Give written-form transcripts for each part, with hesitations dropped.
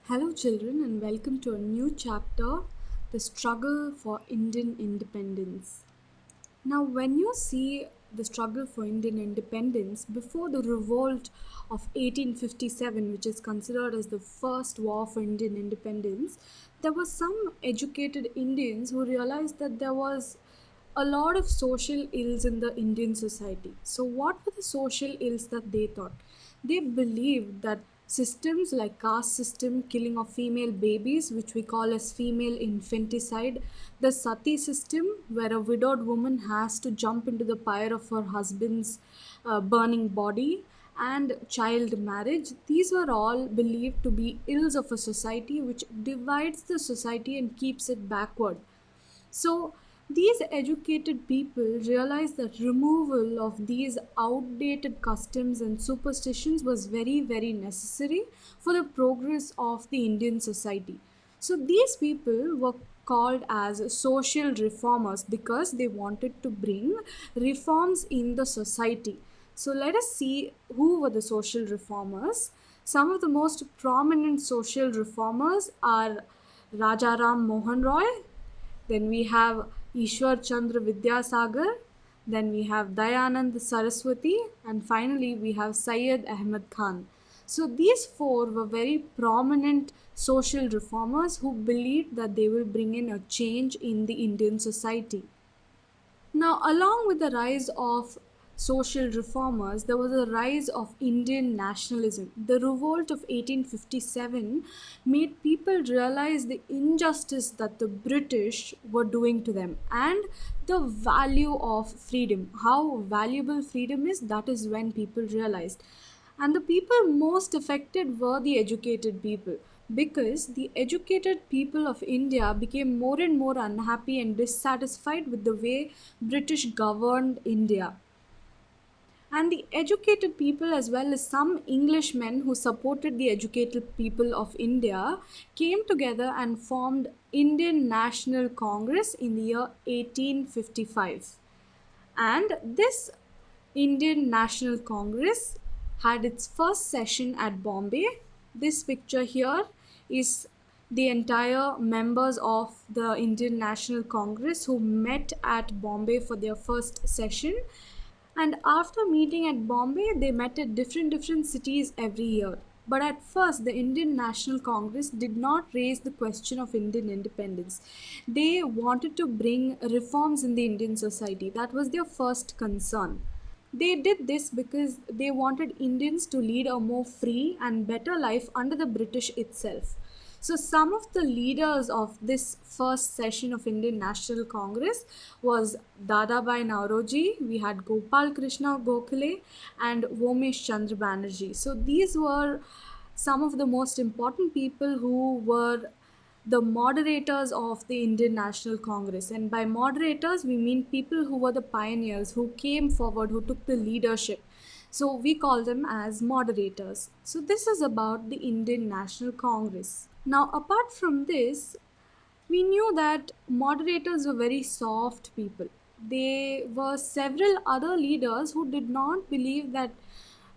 Hello, children, and welcome to a new chapter, The Struggle for Indian Independence. Now, when you see the struggle for Indian independence before the revolt of 1857, which is considered as the first war for Indian independence, there were some educated Indians who realized that there was a lot of social ills in the Indian society. So, what were the social ills that they thought? They believed that systems like caste system, killing of female babies, which we call as female infanticide, the sati system, where a widowed woman has to jump into the pyre of her husband's burning body, and child marriage, these were all believed to be ills of a society which divides the society and keeps it backward. So, these educated people realized that removal of these outdated customs and superstitions was very, very necessary for the progress of the Indian society. So, these people were called as social reformers because they wanted to bring reforms in the society. So, let us see who were the social reformers. Some of the most prominent social reformers are Rajaram Mohan Roy, then we have Ishwar Chandra Vidyasagar, then we have Dayanand Saraswati, and finally we have Syed Ahmed Khan. So these four were very prominent social reformers who believed that they will bring in a change in the Indian society. Now, along with the rise of social reformers, there was a rise of Indian nationalism. The revolt of 1857 made people realize the injustice that the British were doing to them and the value of freedom. How valuable freedom is, that is when people realized. And the people most affected were the educated people because the educated people of India became more and more unhappy and dissatisfied with the way British governed India. And the educated people, as well as some Englishmen who supported the educated people of India, came together and formed Indian National Congress in the year 1855. And this Indian National Congress had its first session at Bombay. This picture here is the entire members of the Indian National Congress who met at Bombay for their first session. And after meeting at Bombay, they met at different cities every year. But at first, the Indian National Congress did not raise the question of Indian independence. They wanted to bring reforms in the Indian society. That was their first concern. They did this because they wanted Indians to lead a more free and better life under the British itself. So some of the leaders of this first session of Indian National Congress was Dadabhai Nauroji, we had Gopal Krishna Gokhale and Vomesh Chandra Banerjee. So these were some of the most important people who were the moderators of the Indian National Congress. And by moderators, we mean people who were the pioneers, who came forward, who took the leadership. So we call them as moderators. So this is about the Indian National Congress. Now, apart from this, we knew that moderators were very soft people. There were several other leaders who did not believe that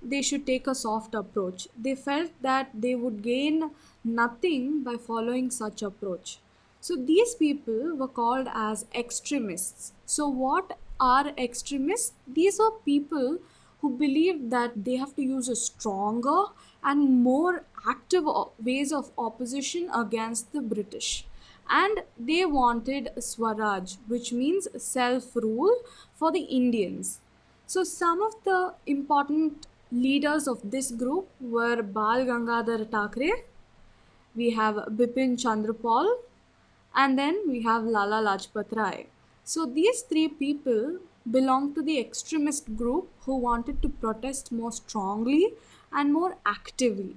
they should take a soft approach. They felt that they would gain nothing by following such approach. So these people were called as extremists. So what are extremists? These are people who believed that they have to use a stronger and more active ways of opposition against the British. And they wanted Swaraj, which means self rule for the Indians. So, some of the important leaders of this group were Bal Gangadhar Thackeray, we have Bipin Chandrapal, and then we have Lala Lajpat Rai. So these three people belong to the extremist group who wanted to protest more strongly and more actively.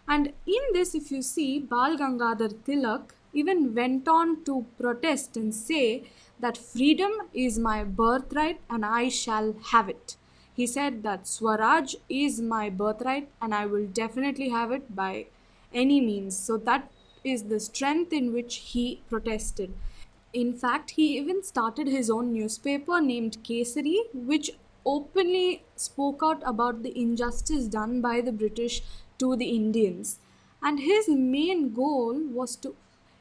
And in this, if you see, Bal Gangadhar Tilak even went on to protest and say that freedom is my birthright and I shall have it. He said that Swaraj is my birthright and I will definitely have it by any means. So that is the strength in which he protested. In fact, he even started his own newspaper named Kesari, which openly spoke out about the injustice done by the British to the Indians. And his main goal was to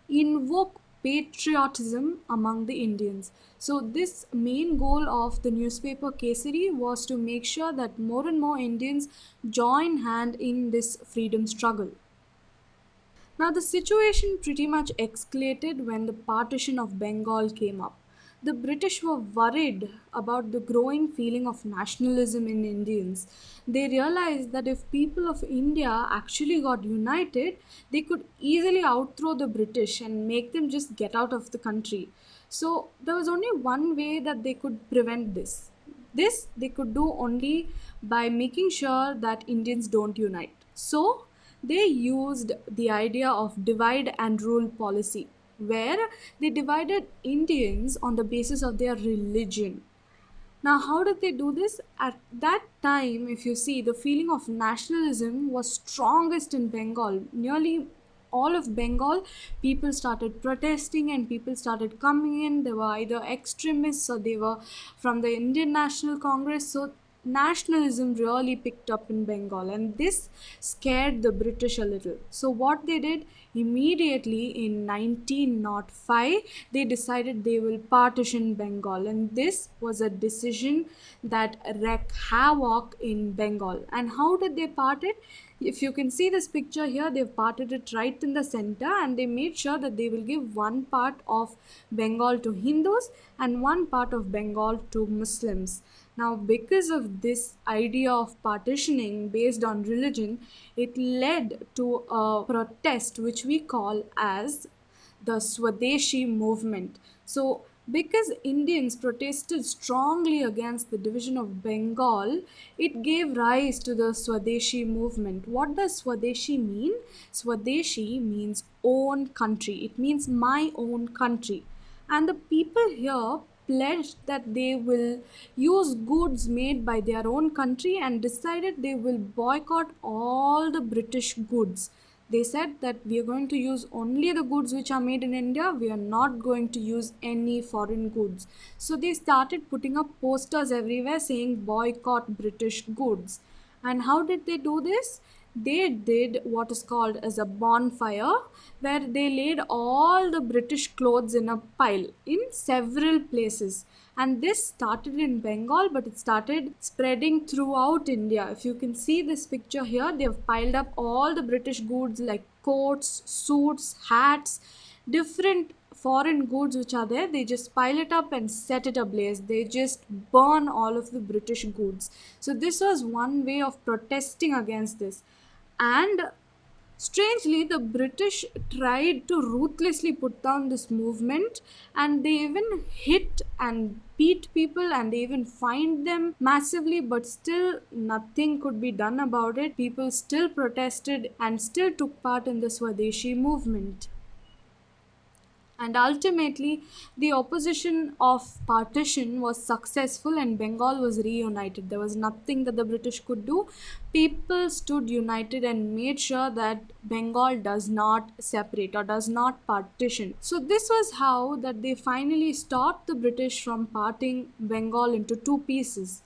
invoke patriotism among the Indians. So, this main goal of the newspaper Kesari was to make sure that more and more Indians join hand in this freedom struggle. Now, the situation pretty much escalated when the partition of Bengal came up. The British were worried about the growing feeling of nationalism in Indians. They realized that if people of India actually got united, they could easily outthrow the British and make them just get out of the country. So, there was only one way that they could prevent this. This they could do only by making sure that Indians don't unite. So, they used the idea of divide and rule policy, where they divided Indians on the basis of their religion. Now, how did they do this? At that time, if you see, the feeling of nationalism was strongest in Bengal. Nearly all of Bengal, people started protesting and people started coming in. They were either extremists or they were from the Indian National Congress. So, nationalism really picked up in Bengal, and this scared the British a little. So, what they did immediately in 1905, they decided they will partition Bengal, and this was a decision that wreaked havoc in Bengal. And how did they part it? If you can see this picture here, they've parted it right in the center, and they made sure that they will give one part of Bengal to Hindus and one part of Bengal to Muslims. Now, because of this idea of partitioning based on religion, it led to a protest which we call as the Swadeshi movement. So, because Indians protested strongly against the division of Bengal, it gave rise to the Swadeshi movement. What does Swadeshi mean? Swadeshi means own country, it means my own country. And the people here pledged that they will use goods made by their own country and decided they will boycott all the British goods. They said that we are going to use only the goods which are made in India, we are not going to use any foreign goods. So they started putting up posters everywhere saying boycott British goods. And how did they do this? They did what is called as a bonfire, where they laid all the British clothes in a pile in several places. And this started in Bengal, but it started spreading throughout India. If you can see this picture here, they've piled up all the British goods like coats, suits, hats, different foreign goods which are there. They just pile it up and set it ablaze. They just burn all of the British goods. So this was one way of protesting against this. And strangely, the British tried to ruthlessly put down this movement, and they even hit and beat people and they even fined them massively, but still nothing could be done about it. People still protested and still took part in the Swadeshi movement. And ultimately, the opposition of partition was successful and Bengal was reunited. There was nothing that the British could do. People stood united and made sure that Bengal does not separate or does not partition. So this was how that they finally stopped the British from parting Bengal into two pieces.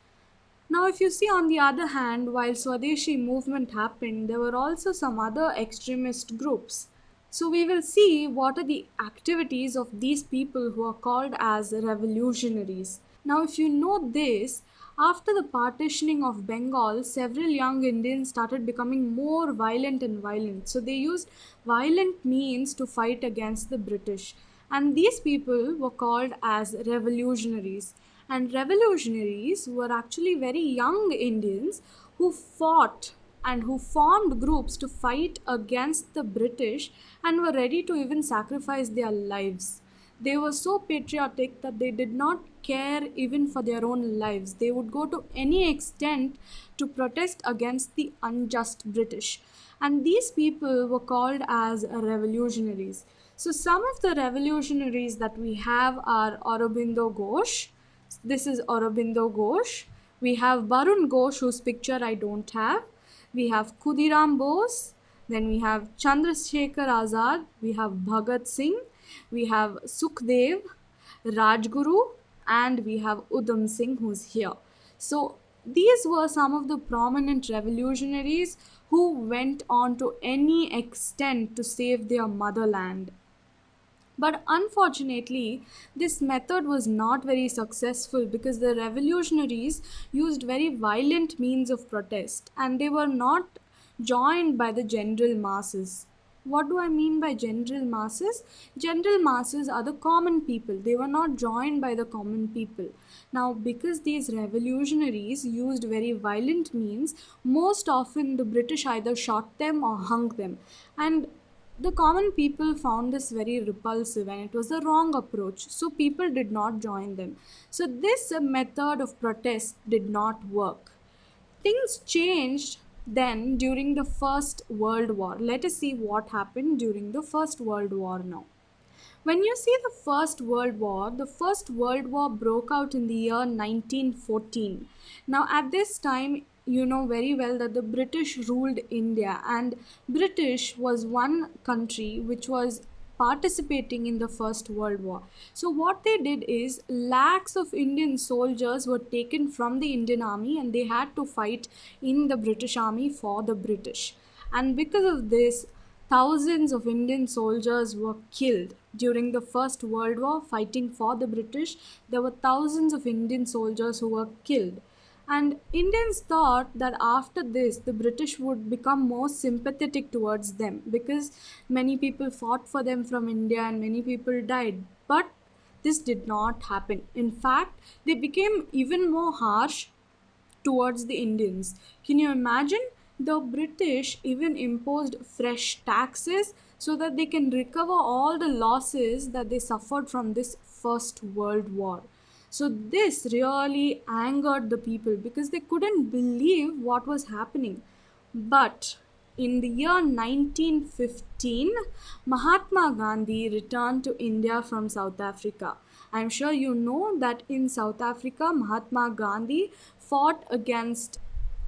Now, if you see on the other hand, while Swadeshi movement happened, there were also some other extremist groups. So we will see what are the activities of these people who are called as revolutionaries. Now, if you know this, after the partitioning of Bengal, several young Indians started becoming more violent and violent. So they used violent means to fight against the British. And these people were called as revolutionaries. And revolutionaries were actually very young Indians who fought and who formed groups to fight against the British and were ready to even sacrifice their lives. They were so patriotic that they did not care even for their own lives. They would go to any extent to protest against the unjust British. And these people were called as revolutionaries. So some of the revolutionaries that we have are Aurobindo Ghosh. This is Aurobindo Ghosh. We have Barun Ghosh, whose picture I don't have. We have Khudiram Bose. Then we have Chandrasekhar Azad. We have Bhagat Singh. We have Sukhdev, Rajguru, and we have Udham Singh, who's here. So These were some of the prominent revolutionaries who went on to any extent to save their motherland. But unfortunately, this method was not very successful because the revolutionaries used very violent means of protest and they were not joined by the general masses. What do I mean by general masses? General masses are the common people. They were not joined by the common people. Now, because these revolutionaries used very violent means, most often the British either shot them or hung them. And the common people found this very repulsive and it was the wrong approach, so people did not join them. So, this method of protest did not work. Things changed then during the First World War. Let us see what happened during the First World War now. When you see the First World War broke out in the year 1914. Now, at this time, you know very well that the British ruled India, and British was one country which was participating in the First World War. So, what they did is lakhs of Indian soldiers were taken from the Indian army and they had to fight in the British army for the British. And because of this, thousands of Indian soldiers were killed during the First World War fighting for the British. There were thousands of Indian soldiers who were killed. And Indians thought that after this, the British would become more sympathetic towards them because many people fought for them from India and many people died. But this did not happen. In fact, they became even more harsh towards the Indians. Can you imagine? The British even imposed fresh taxes so that they can recover all the losses that they suffered from this First World War. So, this really angered the people because they couldn't believe what was happening. But in the year 1915, Mahatma Gandhi returned to India from South Africa. I'm sure you know that in South Africa, Mahatma Gandhi fought against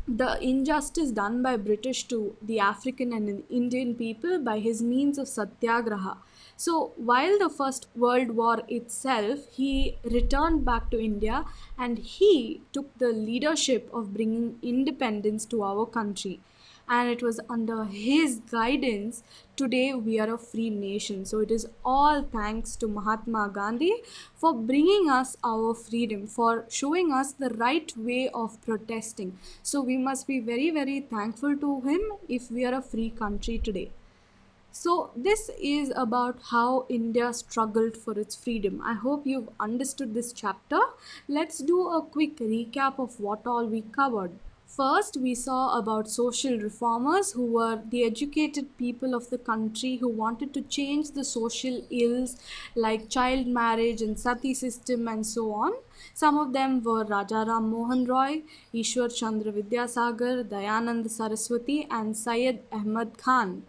the injustice done by British to the African and Indian people by his means of satyagraha. So while the First World War itself, he returned back to India and he took the leadership of bringing independence to our country. And it was under his guidance today we are a free nation. So it is all thanks to Mahatma Gandhi for bringing us our freedom, for showing us the right way of protesting. So we must be very, very thankful to him if we are a free country today. So, this is about how India struggled for its freedom. I hope you've understood this chapter. Let's do a quick recap of what all we covered. First, we saw about social reformers who were the educated people of the country who wanted to change the social ills like child marriage and sati system and so on. Some of them were Raja Ram Mohan Roy, Ishwar Chandra Vidyasagar, Dayanand Saraswati, and Syed Ahmad Khan.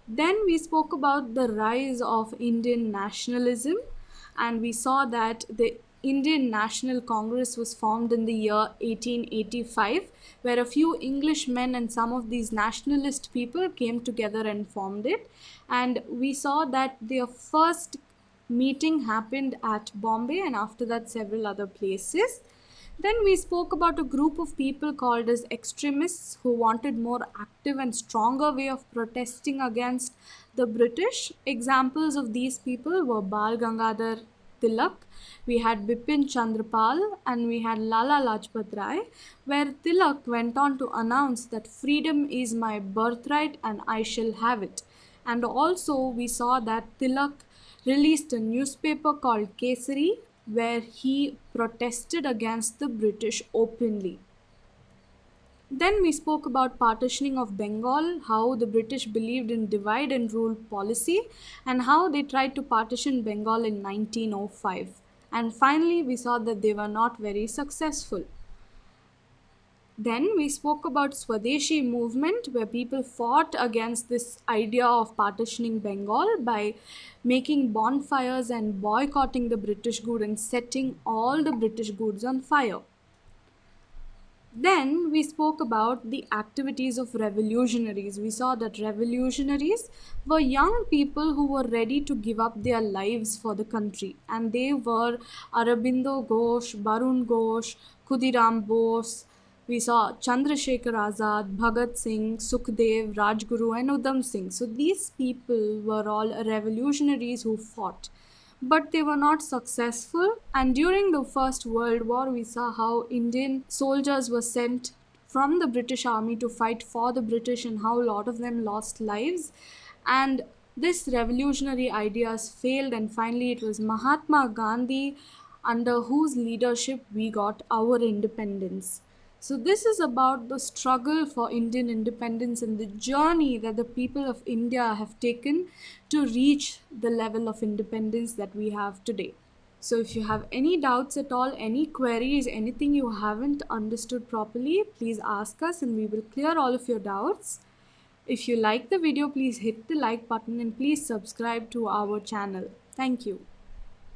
Then we spoke about the rise of Indian nationalism, and we saw that the Indian National Congress was formed in the year 1885, where a few Englishmen and some of these nationalist people came together and formed it. And we saw that their first meeting happened at Bombay, and after that, several other places. Then we spoke about a group of people called as extremists who wanted more active and stronger way of protesting against the British. Examples of these people were Bal Gangadhar Tilak, we had Bipin Chandrapal, and we had Lala Lajpat Rai, where Tilak went on to announce that freedom is my birthright and I shall have it. And also we saw that Tilak released a newspaper called Kesari, where he protested against the British openly. Then we spoke about partitioning of Bengal, how the British believed in divide and rule policy, and how they tried to partition Bengal in 1905. And finally, we saw that they were not very successful. Then we spoke about Swadeshi movement, where people fought against this idea of partitioning Bengal by making bonfires and boycotting the British goods and setting all the British goods on fire. Then we spoke about the activities of revolutionaries. We saw that revolutionaries were young people who were ready to give up their lives for the country, and they were Aurobindo Ghosh, Barun Ghosh, Khudiram Bose, we saw Chandrasekhar Azad, Bhagat Singh, Sukhdev, Rajguru, and Udham Singh. So these people were all revolutionaries who fought, but they were not successful. And during the First World War, we saw how Indian soldiers were sent from the British Army to fight for the British and how a lot of them lost lives. And this revolutionary ideas failed, and finally it was Mahatma Gandhi under whose leadership we got our independence. So, this is about the struggle for Indian independence and the journey that the people of India have taken to reach the level of independence that we have today. So, if you have any doubts at all, any queries, anything you haven't understood properly, please ask us and we will clear all of your doubts. If you like the video, please hit the like button and please subscribe to our channel. Thank you.